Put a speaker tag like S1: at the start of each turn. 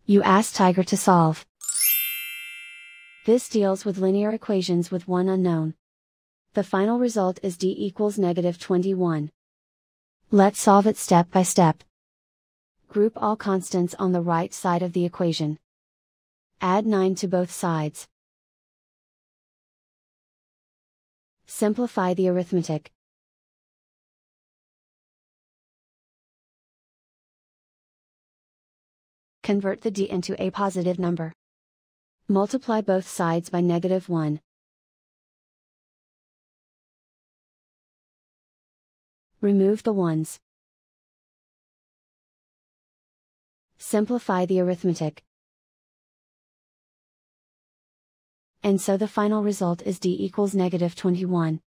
S1: You ask Tiger to solve. This deals with linear equations with one unknown. The final result is d equals -21. Let's solve it step by step. Group all constants on the right side of the equation. Add 9 to both sides. Simplify the arithmetic. Convert the d into a positive number. Multiply both sides by -1. Remove the ones. Simplify the arithmetic. And so the final result is d equals -21.